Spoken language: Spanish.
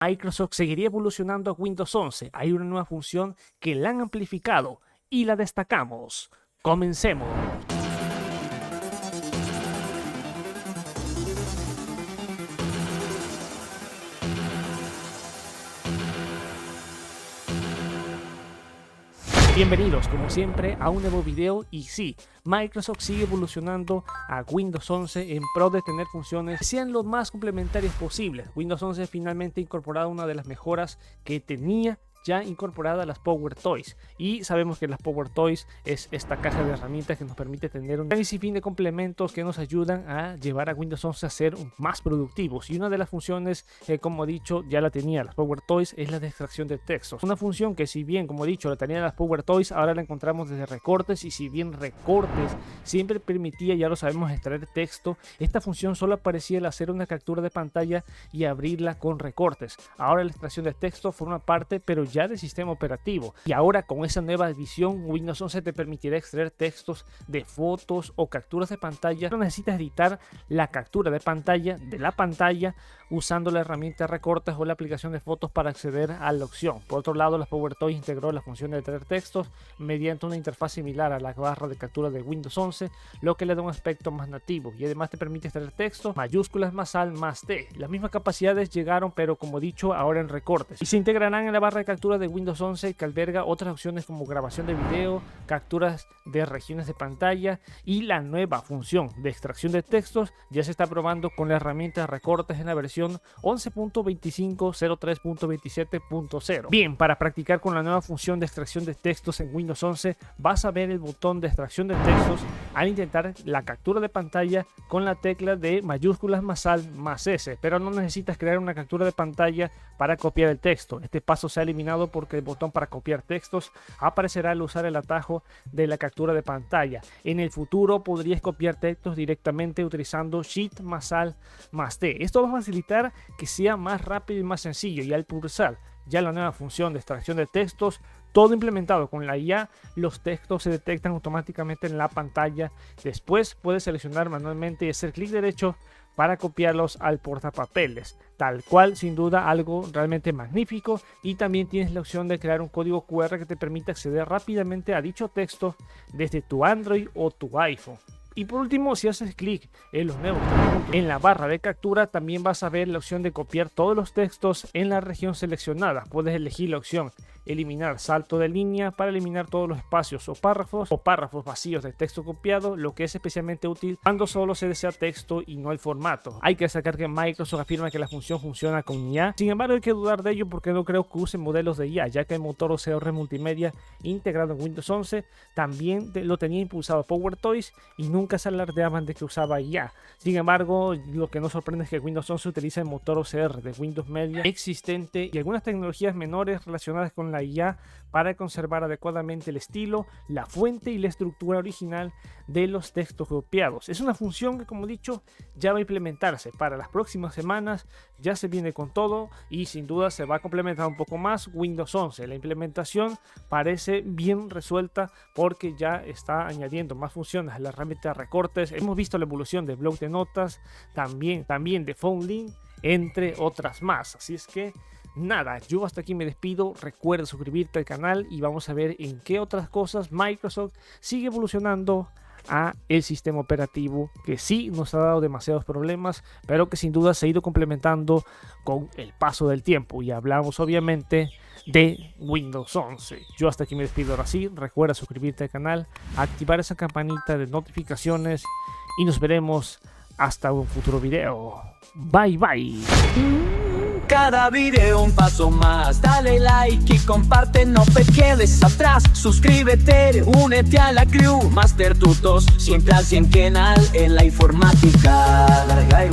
Microsoft seguiría evolucionando a Windows 11. Hay una nueva función que la han amplificado y la destacamos. Comencemos. Bienvenidos como siempre a un nuevo video y sí, Microsoft sigue evolucionando a Windows 11 en pro de tener funciones que sean lo más complementarias posibles. Windows 11 finalmente ha incorporado una de las mejoras que tenía ya incorporada las Power Toys, y sabemos que las Power Toys es esta caja de herramientas que nos permite tener un gran sinfín de complementos que nos ayudan a llevar a Windows 11 a ser más productivos. Y una de las funciones como he dicho ya la tenía las Power Toys es la de extracción de textos, una función que si bien como he dicho la tenía las Power Toys, ahora la encontramos desde recortes. Y si bien recortes siempre permitía, ya lo sabemos, extraer texto, esta función solo aparecía al hacer una captura de pantalla y abrirla con recortes. Ahora la extracción de texto forma parte pero ya del sistema operativo, y ahora con esa nueva edición Windows 11 te permitirá extraer textos de fotos o capturas de pantalla. No necesitas editar la captura de pantalla de la pantalla usando la herramienta de recortes o la aplicación de fotos para acceder a la opción. Por otro lado, las Power Toys integró la función de traer textos mediante una interfaz similar a la barra de captura de Windows 11, lo que le da un aspecto más nativo, y además te permite extraer texto mayúsculas más al más T. Las mismas capacidades llegaron, pero como dicho, ahora en recortes, y se integrarán en la barra de captura de Windows 11, que alberga otras opciones como grabación de video, capturas de regiones de pantalla, y la nueva función de extracción de textos ya se está probando con la herramienta de recortes en la versión 11.25.03.27.0. Bien, para practicar con la nueva función de extracción de textos en Windows 11 vas a ver el botón de extracción de textos al intentar la captura de pantalla con la tecla de mayúsculas más al más S, pero no necesitas crear una captura de pantalla para copiar el texto. Este paso se ha eliminado porque el botón para copiar textos aparecerá al usar el atajo de la captura de pantalla. En el futuro podrías copiar textos directamente utilizando Shift más al más T. Esto va a facilitar que sea más rápido y más sencillo, y al pulsar ya la nueva función de extracción de textos, todo implementado con la IA, los textos se detectan automáticamente en la pantalla. Después puedes seleccionar manualmente y hacer clic derecho para copiarlos al portapapeles, tal cual, sin duda algo realmente magnífico. Y también tienes la opción de crear un código QR que te permite acceder rápidamente a dicho texto desde tu Android o tu iPhone. Y por último, si haces clic en los nuevos puntos en la barra de captura, también vas a ver la opción de copiar todos los textos en la región seleccionada. Puedes elegir la opción eliminar salto de línea para eliminar todos los espacios o párrafos vacíos de texto copiado, lo que es especialmente útil cuando solo se desea texto y no el formato. Hay que destacar que Microsoft afirma que la función funciona con IA, sin embargo hay que dudar de ello porque no creo que use modelos de IA, ya que el motor OCR multimedia integrado en Windows 11 también lo tenía impulsado Power Toys y nunca se alardeaban de que usaba IA. Sin embargo, lo que nos sorprende es que Windows 11 utiliza el motor OCR de Windows Media existente y algunas tecnologías menores relacionadas con la IA para conservar adecuadamente el estilo, la fuente y la estructura original de los textos copiados. Es una función que, como he dicho, ya va a implementarse para las próximas semanas, ya se viene con todo y sin duda se va a complementar un poco más Windows 11. La implementación parece bien resuelta porque ya está añadiendo más funciones a la herramienta de recortes. Hemos visto la evolución de bloc de notas, también de Phone Link, entre otras más. Así es que nada, yo hasta aquí me despido. Recuerda suscribirte al canal y vamos a ver en qué otras cosas Microsoft sigue evolucionando a el sistema operativo, que sí nos ha dado demasiados problemas, pero que sin duda se ha ido complementando con el paso del tiempo. Y hablamos obviamente de Windows 11. Yo hasta aquí me despido ahora sí. Recuerda suscribirte al canal, activar esa campanita de notificaciones y nos veremos hasta un futuro video. Bye bye. Cada video un paso más, dale like y comparte, no te quedes atrás. Suscríbete, únete a la crew, Master Tutos, siempre al 100 canal en la informática. Dale,